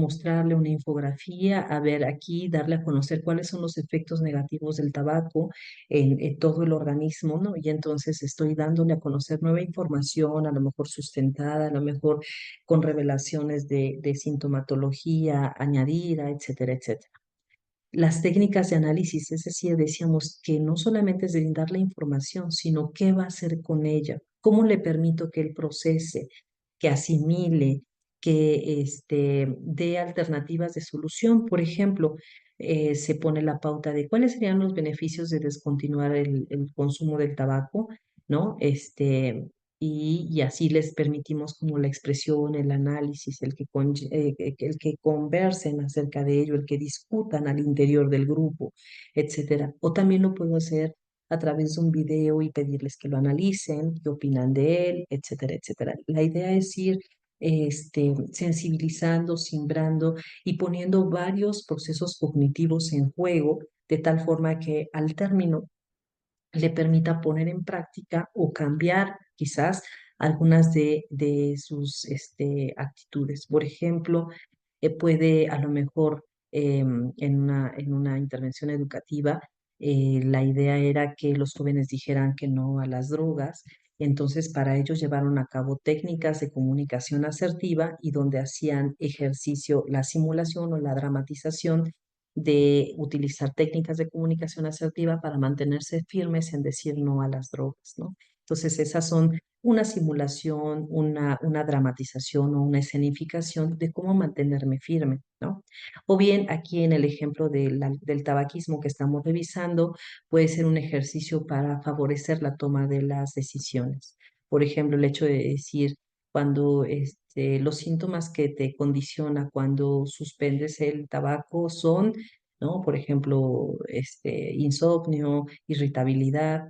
mostrarle una infografía, a ver aquí, darle a conocer cuáles son los efectos negativos del tabaco en todo el organismo, ¿no? Y entonces estoy dándole a conocer nueva información, a lo mejor sustentada, a lo mejor con revelaciones de sintomatología añadida, etcétera, etcétera. Las técnicas de análisis, es decir, decíamos que no solamente es brindar la información, sino qué va a hacer con ella, cómo le permito que él procese, que asimile, que dé alternativas de solución. Por ejemplo, se pone la pauta de cuáles serían los beneficios de descontinuar el consumo del tabaco, ¿no? Y así les permitimos como la expresión, el análisis, el que conversen acerca de ello, el que discutan al interior del grupo, etcétera. O también lo puedo hacer a través de un video y pedirles que lo analicen, qué opinan de él, etcétera, etcétera. La idea es ir sensibilizando, simbrando y poniendo varios procesos cognitivos en juego, de tal forma que al término le permita poner en práctica o cambiar quizás algunas de sus actitudes. Por ejemplo, puede a lo mejor en una intervención educativa, la idea era que los jóvenes dijeran que no a las drogas. Entonces, para ellos llevaron a cabo técnicas de comunicación asertiva y donde hacían ejercicio la simulación o la dramatización de utilizar técnicas de comunicación asertiva para mantenerse firmes en decir no a las drogas, ¿no? Entonces, esas son una simulación, una dramatización o una escenificación de cómo mantenerme firme, ¿no? O bien, aquí en el ejemplo del tabaquismo que estamos revisando, puede ser un ejercicio para favorecer la toma de las decisiones. Por ejemplo, el hecho de decir, cuando los síntomas que te condiciona cuando suspendes el tabaco son, ¿no? Por ejemplo, insomnio, irritabilidad,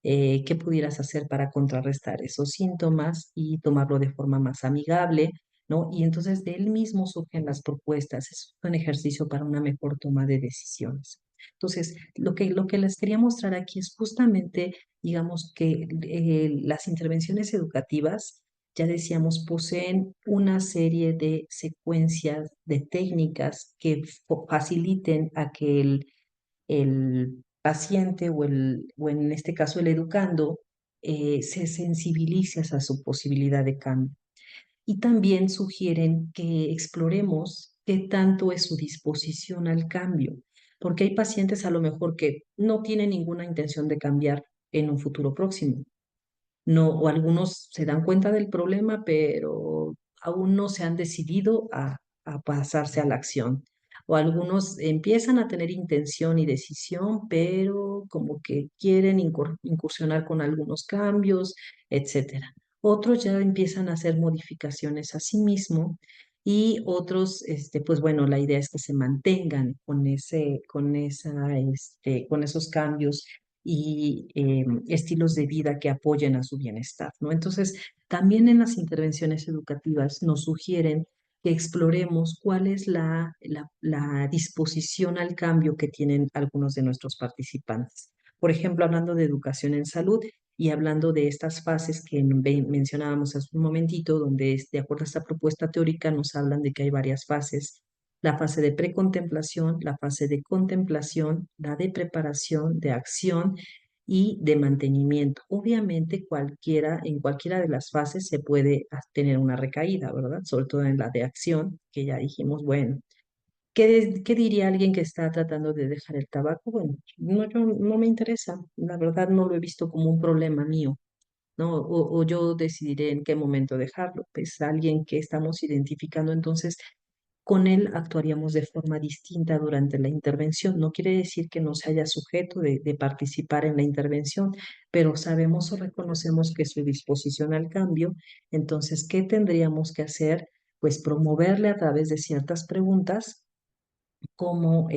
qué pudieras hacer para contrarrestar esos síntomas y tomarlo de forma más amigable, ¿no? Y entonces de él mismo surgen las propuestas. Es un ejercicio para una mejor toma de decisiones. Entonces, lo que les quería mostrar aquí es justamente, digamos, que las intervenciones educativas, ya decíamos, poseen una serie de secuencias de técnicas que faciliten a que el paciente o en este caso el educando se sensibilice a su posibilidad de cambio. Y también sugieren que exploremos qué tanto es su disposición al cambio, porque hay pacientes a lo mejor que no tienen ninguna intención de cambiar en un futuro próximo. No, o algunos se dan cuenta del problema, pero aún no se han decidido a pasarse a la acción. O algunos empiezan a tener intención y decisión, pero como que quieren incursionar con algunos cambios, etcétera. Otros ya empiezan a hacer modificaciones a sí mismo y otros, pues bueno, la idea es que se mantengan con esos cambios y estilos de vida que apoyen a su bienestar, ¿no? Entonces, también en las intervenciones educativas nos sugieren que exploremos cuál es la disposición al cambio que tienen algunos de nuestros participantes. Por ejemplo, hablando de educación en salud y hablando de estas fases que mencionábamos hace un momentito, donde de acuerdo a esta propuesta teórica nos hablan de que hay varias fases: la fase de precontemplación, la fase de contemplación, la de preparación, de acción y de mantenimiento. Obviamente en cualquiera de las fases se puede tener una recaída, ¿verdad? Sobre todo en la de acción, que ya dijimos, bueno, ¿qué diría alguien que está tratando de dejar el tabaco? Bueno, no me interesa, la verdad no lo he visto como un problema mío, ¿no? O yo decidiré en qué momento dejarlo. Pues alguien que estamos identificando, entonces con él actuaríamos de forma distinta durante la intervención. No quiere decir que no se haya sujeto de participar en la intervención, pero sabemos o reconocemos que su disposición al cambio. Entonces, ¿qué tendríamos que hacer? Pues promoverle a través de ciertas preguntas como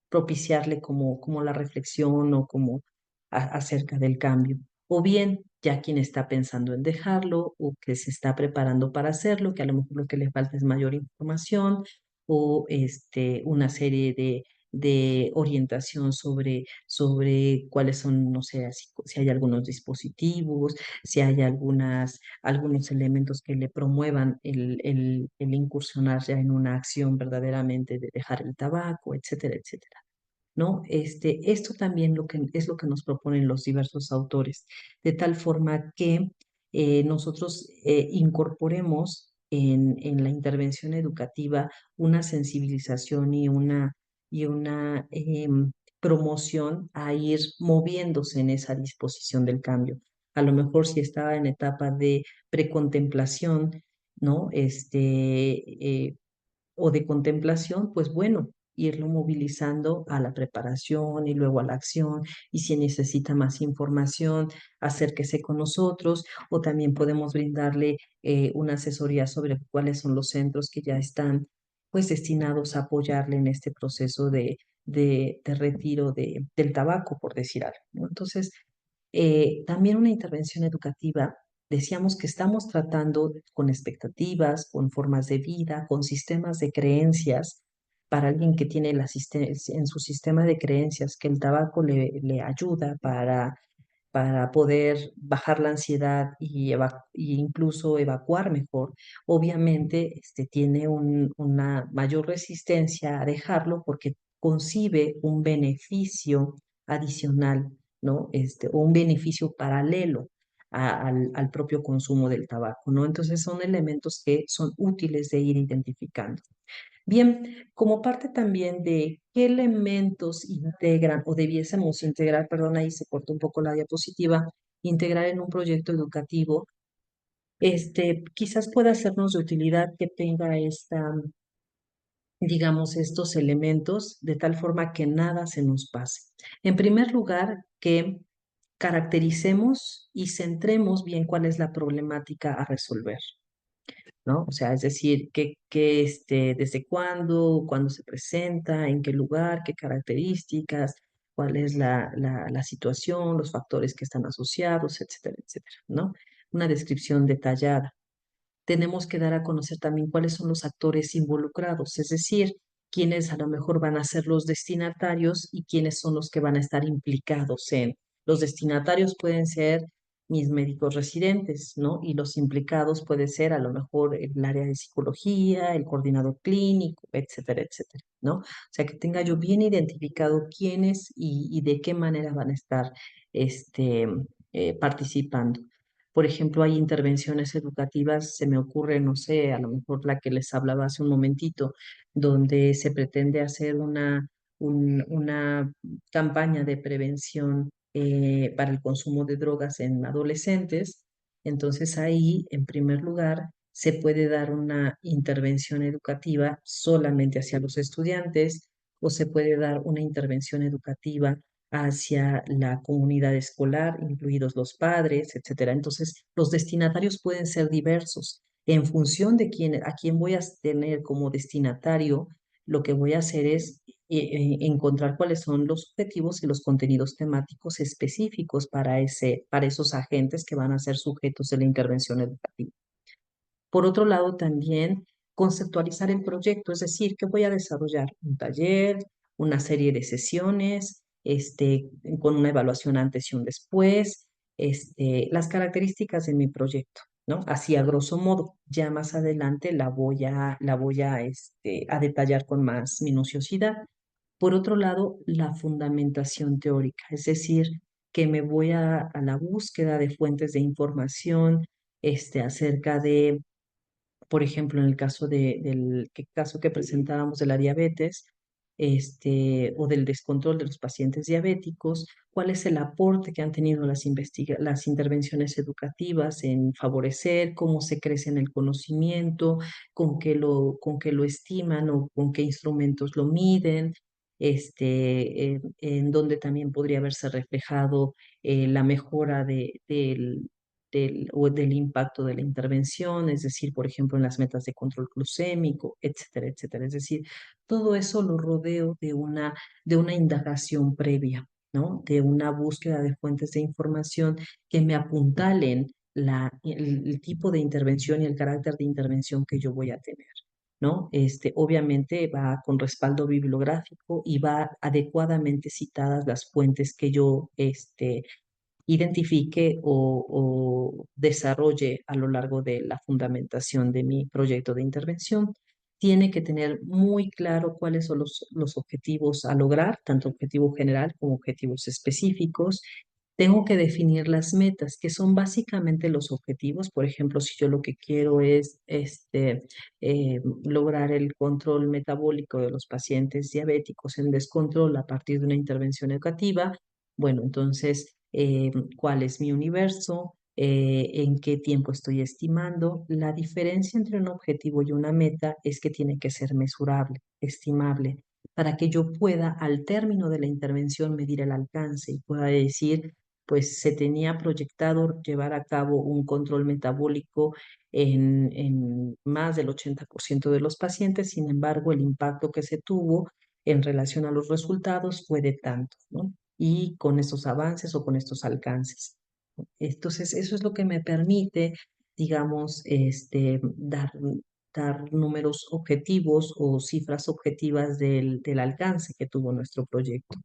propiciarle como la reflexión o como acerca del cambio. O bien, ya quien está pensando en dejarlo o que se está preparando para hacerlo, que a lo mejor lo que le falta es mayor información o una serie de orientación sobre cuáles son, no sé, si hay algunos dispositivos, si hay algunos elementos que le promuevan el incursionar ya en una acción verdaderamente de dejar el tabaco, etcétera, etcétera. ¿No? Esto también es lo que nos proponen los diversos autores, de tal forma que nosotros incorporemos en la intervención educativa una sensibilización y una promoción a ir moviéndose en esa disposición del cambio. A lo mejor si estaba en etapa de precontemplación, ¿no? O de contemplación, pues bueno, irlo movilizando a la preparación y luego a la acción. Y si necesita más información, acérquese con nosotros o también podemos brindarle una asesoría sobre cuáles son los centros que ya están pues destinados a apoyarle en este proceso de retiro del tabaco, por decir algo, ¿no? Entonces, también una intervención educativa, decíamos que estamos tratando con expectativas, con formas de vida, con sistemas de creencias. Para alguien que tiene en su sistema de creencias que el tabaco le ayuda para poder bajar la ansiedad y incluso evacuar mejor, obviamente tiene una mayor resistencia a dejarlo porque concibe un beneficio adicional, ¿no? O un beneficio paralelo al propio consumo del tabaco, ¿no? Entonces son elementos que son útiles de ir identificando. Bien, como parte también de qué elementos integran o debiésemos integrar, perdón, ahí se cortó un poco la diapositiva, integrar en un proyecto educativo, quizás pueda sernos de utilidad que tenga digamos, estos elementos de tal forma que nada se nos pase. En primer lugar, que caractericemos y centremos bien cuál es la problemática a resolver. ¿No? O sea, es decir, desde cuándo se presenta, en qué lugar, qué características, cuál es la situación, los factores que están asociados, etcétera, etcétera, ¿no? Una descripción detallada. Tenemos que dar a conocer también cuáles son los actores involucrados, es decir, quiénes a lo mejor van a ser los destinatarios y quiénes son los que van a estar implicados en. Los destinatarios pueden ser mis médicos residentes, ¿no? Y los implicados puede ser a lo mejor el área de psicología, el coordinador clínico, etcétera, etcétera, ¿no? O sea, que tenga yo bien identificado quiénes y de qué manera van a estar este, participando. Por ejemplo, hay intervenciones educativas, se me ocurre, no sé, a lo mejor la que les hablaba hace un momentito, donde se pretende hacer una campaña de prevención para el consumo de drogas en adolescentes. Entonces ahí, en primer lugar, se puede dar una intervención educativa solamente hacia los estudiantes o se puede dar una intervención educativa hacia la comunidad escolar, incluidos los padres, etcétera. Entonces, los destinatarios pueden ser diversos. En función de a quién voy a tener como destinatario, lo que voy a hacer es encontrar cuáles son los objetivos y los contenidos temáticos específicos para esos agentes que van a ser sujetos de la intervención educativa. Por otro lado, también conceptualizar el proyecto, es decir, que voy a desarrollar un taller, una serie de sesiones, con una evaluación antes y un después, las características de mi proyecto, ¿no? Así a grosso modo. Ya más adelante la voy a detallar con más minuciosidad. Por otro lado, la fundamentación teórica, es decir, que me voy a la búsqueda de fuentes de información, acerca de por ejemplo, en el caso caso que presentábamos de la diabetes, o del descontrol de los pacientes diabéticos, cuál es el aporte que han tenido las intervenciones educativas en favorecer, cómo se crece en el conocimiento, con qué lo estiman o con qué instrumentos lo miden, en donde también podría haberse reflejado la mejora del impacto de la intervención, es decir, por ejemplo, en las metas de control glucémico, etcétera, etcétera. Es decir, todo eso lo rodeo de una indagación previa, ¿no? De una búsqueda de fuentes de información que me apuntalen el tipo de intervención y el carácter de intervención que yo voy a tener. ¿no? Obviamente va con respaldo bibliográfico y va adecuadamente citadas las fuentes que yo, identifique o desarrolle a lo largo de la fundamentación de mi proyecto de intervención. Tiene que tener muy claro cuáles son los objetivos a lograr, tanto objetivo general como objetivos específicos. Tengo que definir las metas, que son básicamente los objetivos. Por ejemplo, si yo lo que quiero es lograr el control metabólico de los pacientes diabéticos en descontrol a partir de una intervención educativa, bueno, entonces, ¿cuál es mi universo? ¿En qué tiempo estoy estimando? La diferencia entre un objetivo y una meta es que tiene que ser mesurable, estimable, para que yo pueda, al término de la intervención, medir el alcance y pueda decir, pues se tenía proyectado llevar a cabo un control metabólico en más del 80% de los pacientes. Sin embargo, el impacto que se tuvo en relación a los resultados fue de tanto, ¿no? Y con estos avances o con estos alcances. Entonces, eso es lo que me permite, digamos, dar números objetivos o cifras objetivas del alcance que tuvo nuestro proyecto.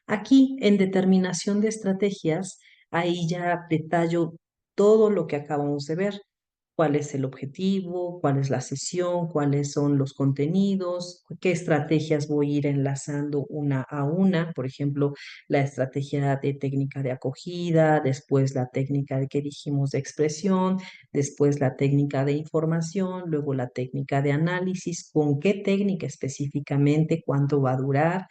Aquí, en determinación de estrategias, ahí ya detallo todo lo que acabamos de ver. ¿Cuál es el objetivo? ¿Cuál es la sesión? ¿Cuáles son los contenidos? ¿Qué estrategias voy a ir enlazando una a una? Por ejemplo, la estrategia de técnica de acogida, después la técnica de que dijimos de expresión, después la técnica de información, luego la técnica de análisis. ¿Con qué técnica específicamente? ¿Cuánto va a durar?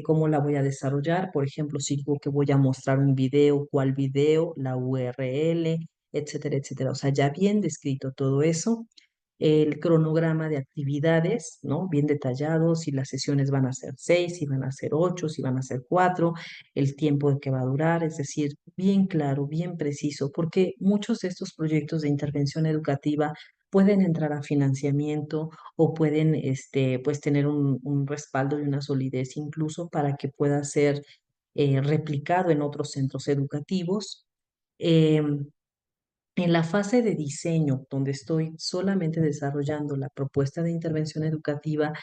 Cómo la voy a desarrollar. Por ejemplo, si digo que voy a mostrar un video, cuál video, la URL, etcétera, etcétera. O sea, ya bien descrito todo eso. El cronograma de actividades, ¿no? Bien detallado, si las sesiones van a ser 6, si van a ser 8, si van a ser 4, el tiempo de que va a durar, es decir, bien claro, bien preciso, porque muchos de estos proyectos de intervención educativa pueden entrar a financiamiento o pueden pues, tener un respaldo y una solidez incluso para que pueda ser replicado en otros centros educativos. En la fase de diseño, donde estoy solamente desarrollando la propuesta de intervención educativa,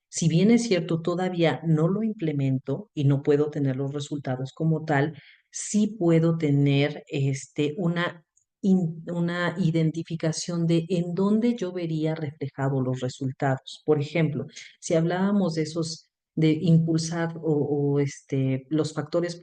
si bien es cierto, todavía no lo implemento y no puedo tener los resultados como tal, sí puedo tener una identificación de en dónde yo vería reflejados los resultados. Por ejemplo, si hablábamos de esos, de impulsar los factores